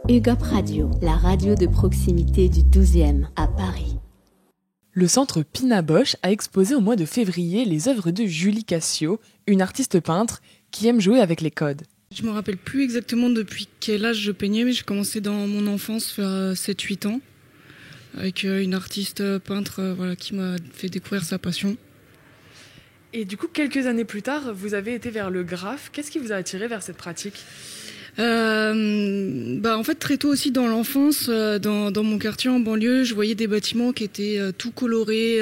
UGOP Radio, la radio de proximité du 12e à Paris. Le centre Pina Bausch a exposé au mois de février les œuvres de Julie Cassio, une artiste peintre qui aime jouer avec les codes. Je me rappelle plus exactement depuis quel âge je peignais, mais j'ai commencé dans mon enfance vers 7-8 ans, avec une artiste peintre qui m'a fait découvrir sa passion. Et du coup, quelques années plus tard, vous avez été vers le graphe. Qu'est-ce qui vous a attiré vers cette pratique ? En fait, très tôt aussi dans l'enfance, dans mon quartier en banlieue, je voyais des bâtiments qui étaient tout colorés,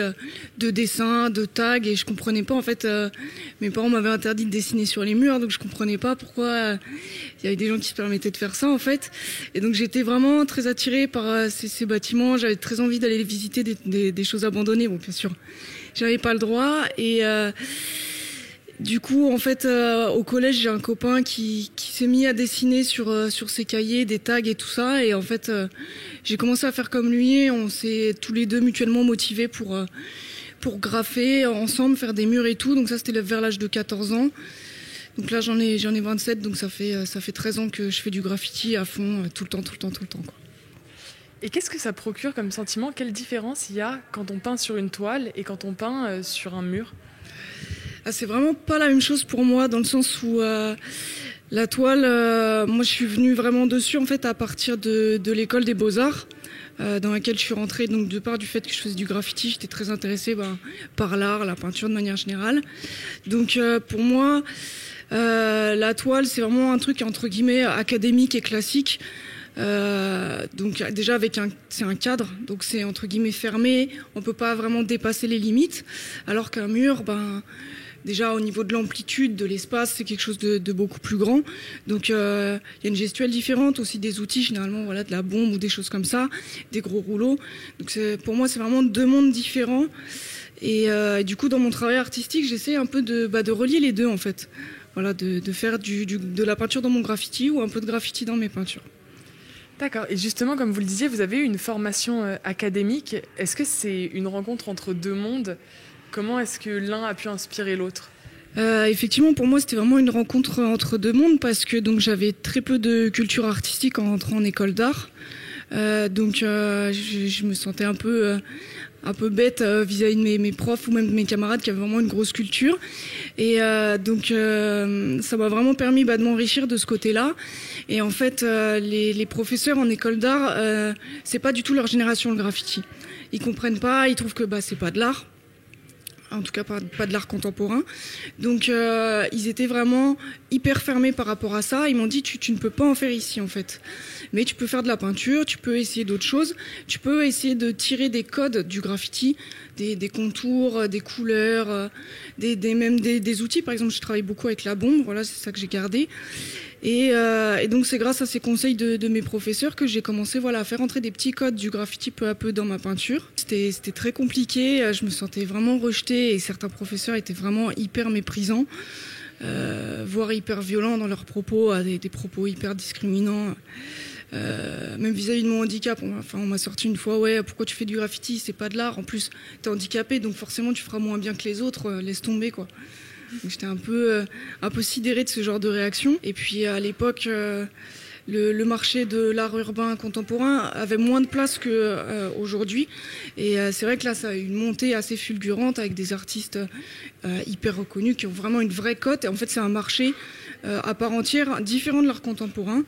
de dessins, de tags, et je comprenais pas. En fait, mes parents m'avaient interdit de dessiner sur les murs, donc je comprenais pas pourquoi il y avait des gens qui se permettaient de faire ça, en fait. Et donc j'étais vraiment très attirée par ces bâtiments. J'avais très envie d'aller les visiter, des choses abandonnées. Bon, bien sûr, j'avais pas le droit. Et du coup, en fait, au collège, j'ai un copain qui s'est mis à dessiner sur ses cahiers, des tags et tout ça. Et en fait, j'ai commencé à faire comme lui. Et on s'est tous les deux mutuellement motivés pour graffer ensemble, faire des murs et tout. Donc ça, c'était vers l'âge de 14 ans. Donc là, j'en ai 27. Donc ça fait 13 ans que je fais du graffiti à fond, tout le temps, quoi. Et qu'est-ce que ça procure comme sentiment ? Quelle différence il y a quand on peint sur une toile et quand on peint sur un mur ? C'est vraiment pas la même chose pour moi, dans le sens où la toile, moi je suis venue vraiment dessus en fait à partir de l'école des Beaux-Arts, dans laquelle je suis rentrée. Donc de part du fait que je faisais du graffiti, j'étais très intéressée par l'art, la peinture de manière générale. Donc pour moi, la toile c'est vraiment un truc entre guillemets académique et classique. Donc déjà c'est un cadre, donc c'est entre guillemets fermé, on peut pas vraiment dépasser les limites, alors qu'un mur, déjà au niveau de l'amplitude de l'espace, c'est quelque chose de beaucoup plus grand. Donc il y a une gestuelle différente, aussi des outils généralement, de la bombe ou des choses comme ça, des gros rouleaux. Donc pour moi c'est vraiment deux mondes différents. Et du coup dans mon travail artistique, j'essaie un peu de relier les deux en fait. De faire de la peinture dans mon graffiti ou un peu de graffiti dans mes peintures. D'accord. Et justement, comme vous le disiez, vous avez eu une formation académique. Est-ce que c'est une rencontre entre deux mondes ? Comment est-ce que l'un a pu inspirer l'autre ? Effectivement, pour moi, c'était vraiment une rencontre entre deux mondes parce que donc j'avais très peu de culture artistique en entrant en école d'art. Je me sentais un peu bête vis-à-vis de mes profs ou même de mes camarades qui avaient vraiment une grosse culture. Et ça m'a vraiment permis de m'enrichir de ce côté-là. Et en fait, les professeurs en école d'art, c'est pas du tout leur génération le graffiti. Ils comprennent pas, ils trouvent que c'est pas de l'art. En tout cas pas de l'art contemporain. Donc ils étaient vraiment hyper fermés par rapport à ça. Ils m'ont dit tu ne peux pas en faire ici en fait. Mais tu peux faire de la peinture, tu peux essayer d'autres choses, tu peux essayer de tirer des codes du graffiti, des contours, des couleurs, même des outils. Par exemple, je travaille beaucoup avec la bombe, c'est ça que j'ai gardé. Et donc c'est grâce à ces conseils de mes professeurs que j'ai commencé à faire entrer des petits codes du graffiti peu à peu dans ma peinture. C'était très compliqué, je me sentais vraiment rejetée et certains professeurs étaient vraiment hyper méprisants, voire hyper violents dans leurs propos, des propos hyper discriminants. Même vis-à-vis de mon handicap, on m'a sorti une fois pourquoi tu fais du graffiti, c'est pas de l'art, en plus t'es handicapé donc forcément tu feras moins bien que les autres, laisse tomber quoi. Donc j'étais un peu sidérée de ce genre de réaction. Et puis à l'époque, le marché de l'art urbain contemporain avait moins de place qu'aujourd'hui. Et c'est vrai que là, ça a eu une montée assez fulgurante avec des artistes hyper reconnus qui ont vraiment une vraie cote. Et en fait, c'est un marché à part entière, différent de l'art contemporain.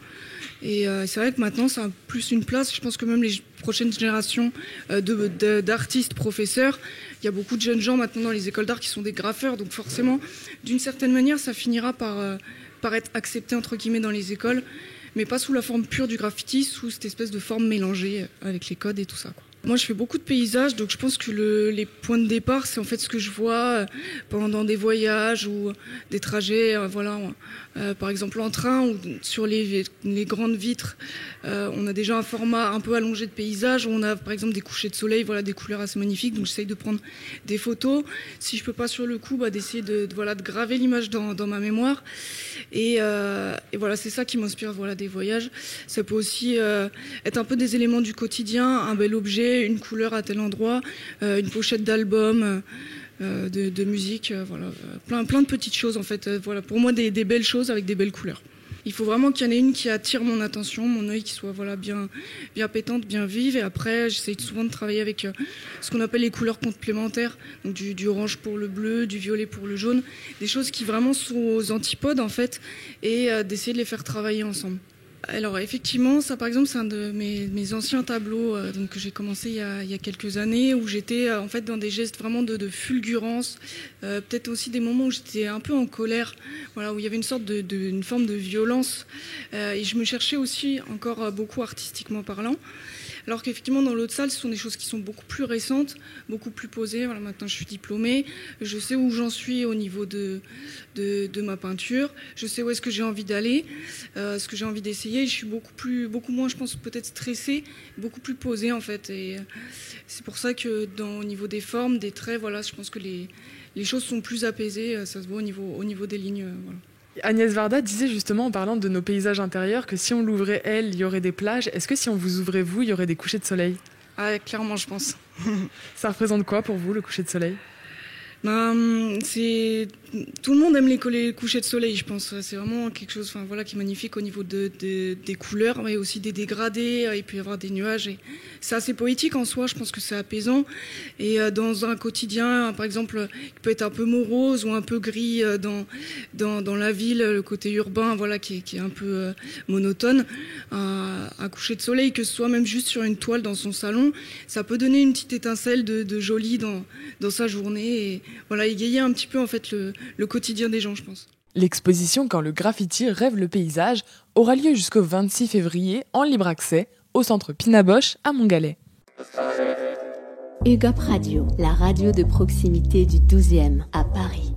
Et c'est vrai que maintenant, ça a plus une place. Je pense que même les prochaines générations d'artistes, professeurs, il y a beaucoup de jeunes gens maintenant dans les écoles d'art qui sont des graffeurs. Donc forcément, d'une certaine manière, ça finira par être accepté, entre guillemets, dans les écoles. Mais pas sous la forme pure du graffiti, sous cette espèce de forme mélangée avec les codes et tout ça, quoi. Moi, je fais beaucoup de paysages, donc je pense que les points de départ, c'est en fait ce que je vois pendant des voyages ou des trajets, par exemple en train ou sur les grandes vitres. On a déjà un format un peu allongé de paysage où on a par exemple des couchers de soleil, des couleurs assez magnifiques. Donc j'essaye de prendre des photos. Si je peux pas sur le coup, d'essayer de graver l'image dans ma mémoire. Et c'est ça qui m'inspire, des voyages. Ça peut aussi être un peu des éléments du quotidien, un bel objet, une couleur à tel endroit, une pochette d'album, de musique, plein de petites choses en fait. Pour moi des belles choses avec des belles couleurs. Il faut vraiment qu'il y en ait une qui attire mon attention, mon œil qui soit voilà, bien pétante, bien vive. Et après, j'essaie souvent de travailler avec ce qu'on appelle les couleurs complémentaires, donc du orange pour le bleu, du violet pour le jaune, des choses qui vraiment sont aux antipodes en fait, et d'essayer de les faire travailler ensemble. Alors effectivement, ça par exemple, c'est un de mes anciens tableaux donc, que j'ai commencé il y a quelques années, où j'étais en fait dans des gestes vraiment de fulgurance, peut-être aussi des moments où j'étais un peu en colère, voilà, où il y avait une sorte une forme de violence, et je me cherchais aussi encore beaucoup artistiquement parlant. Alors qu'effectivement, dans l'autre salle, ce sont des choses qui sont beaucoup plus récentes, beaucoup plus posées. Voilà, maintenant, je suis diplômée, je sais où j'en suis au niveau de ma peinture, je sais où est-ce que j'ai envie d'aller, ce que j'ai envie d'essayer. Je suis beaucoup moins, je pense, peut-être stressée, beaucoup plus posée, en fait. Et c'est pour ça que, au niveau des formes, des traits, voilà, je pense que les choses sont plus apaisées. Ça se voit au niveau des lignes, voilà. Agnès Varda disait justement en parlant de nos paysages intérieurs que si on l'ouvrait elle, il y aurait des plages. Est-ce que si on vous ouvrait vous, il y aurait des couchers de soleil ? Ah, clairement, je pense. Ça représente quoi pour vous, le coucher de soleil ? Tout le monde aime les couchers de soleil, je pense. C'est vraiment quelque chose, enfin, voilà, qui est magnifique au niveau des couleurs, mais aussi des dégradés. Il peut y avoir des nuages. Et c'est assez poétique en soi. Je pense que c'est apaisant. Et dans un quotidien, par exemple, qui peut être un peu morose ou un peu gris dans la ville, le côté urbain, voilà, qui est un peu monotone. Un coucher de soleil, que ce soit même juste sur une toile dans son salon, ça peut donner une petite étincelle de joli dans sa journée. Et voilà, égayer un petit peu en fait le quotidien des gens, je pense. L'exposition Quand le graffiti rêve le paysage aura lieu jusqu'au 26 février en libre accès au centre Pina Bausch à Montgallet. UGOP Radio, la radio de proximité du 12e à Paris.